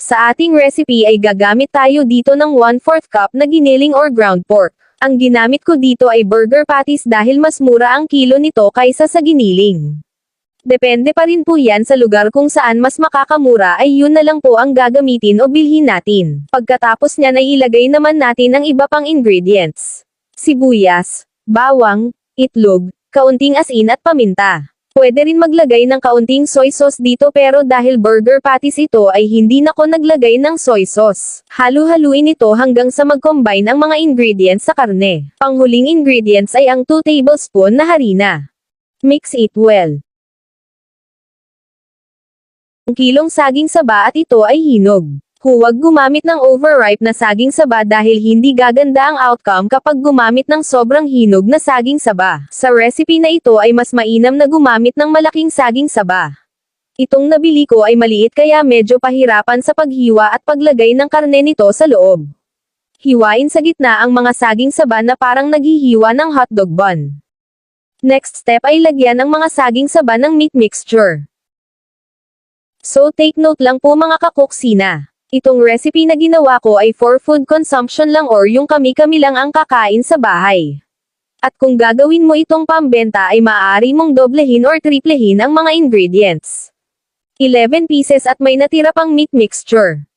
Sa ating recipe ay gagamit tayo dito ng 1/4 cup na giniling or ground pork. Ang ginamit ko dito ay burger patties dahil mas mura ang kilo nito kaysa sa giniling. Depende pa rin po yan sa lugar kung saan mas makakamura ay yun na lang po ang gagamitin o bilhin natin. Pagkatapos niyan ay ilagay naman natin ang iba pang ingredients. Sibuyas, bawang, itlog, kaunting asin at paminta. Pwede rin maglagay ng kaunting soy sauce dito pero dahil burger patties ito ay hindi na ko naglagay ng soy sauce. Halu-haluin ito hanggang sa mag-combine ang mga ingredients sa karne. Panghuling ingredients ay ang 2 tablespoon na harina. Mix it well. Ang kilong saging saba at ito ay hinog. Huwag gumamit ng overripe na saging saba dahil hindi gaganda ang outcome kapag gumamit ng sobrang hinog na saging saba. Sa recipe na ito ay mas mainam na gumamit ng malaking saging saba. Itong nabili ko ay maliit kaya medyo pahirapan sa paghiwa at paglagay ng karne nito sa loob. Hiwain sa gitna ang mga saging saba na parang naghihiwa ng hotdog bun. Next step ay lagyan ng mga saging saba ng meat mixture. So take note lang po mga kakuksina. Itong recipe na ginawa ko ay for food consumption lang or yung kami-kami lang ang kakain sa bahay. At kung gagawin mo itong pambenta ay maaari mong doblehin or triplehin ang mga ingredients. 11 pieces at may natira pang meat mixture.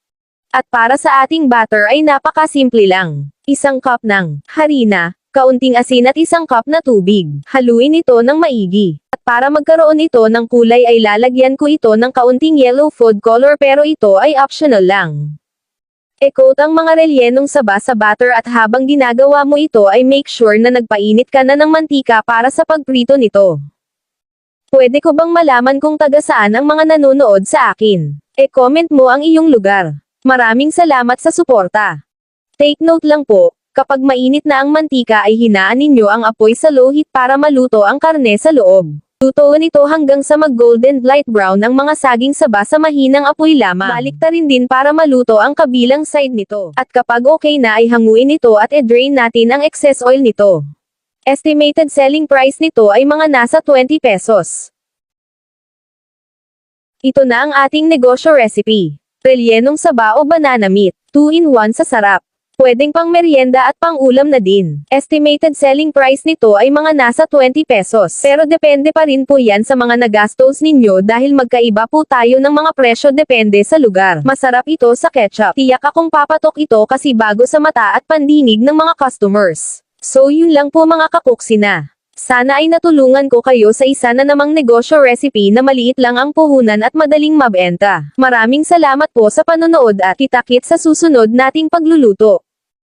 At para sa ating batter ay napakasimple lang. 1 cup ng harina, kaunting asin at 1 cup na tubig. Haluin ito ng maigi. Para magkaroon ito ng kulay ay lalagyan ko ito ng kaunting yellow food color pero ito ay optional lang. I-coat ang mga relyenong saba sa batter at habang ginagawa mo ito ay make sure na nagpainit ka na ng mantika para sa pagprito nito. Pwede ko bang malaman kung taga saan ang mga nanonood sa akin? I-comment mo ang iyong lugar. Maraming salamat sa suporta. Take note lang po, kapag mainit na ang mantika ay hinaan ninyo ang apoy sa low heat para maluto ang karne sa loob. Lutuin ito hanggang sa mag-golden light brown ang mga saging saba sa mahinang apoy lamang. Baliktarin din para maluto ang kabilang side nito. At kapag okay na ay hanguin ito at i-drain natin ang excess oil nito. Estimated selling price nito ay mga nasa 20 pesos. Ito na ang ating negosyo recipe. Relyenong saba o banana meat. 2-in-1 sa sarap. Pwedeng pang merienda at pang ulam na din. Estimated selling price nito ay mga nasa 20 pesos. Pero depende pa rin po yan sa mga nagastos ninyo dahil magkaiba po tayo ng mga presyo depende sa lugar. Masarap ito sa ketchup. Tiyak akong papatok ito kasi bago sa mata at pandinig ng mga customers. So yun lang po mga kakuksina. Sana ay natulungan ko kayo sa isa na namang negosyo recipe na maliit lang ang puhunan at madaling mabenta. Maraming salamat po sa panonood at kita-kits sa susunod nating pagluluto.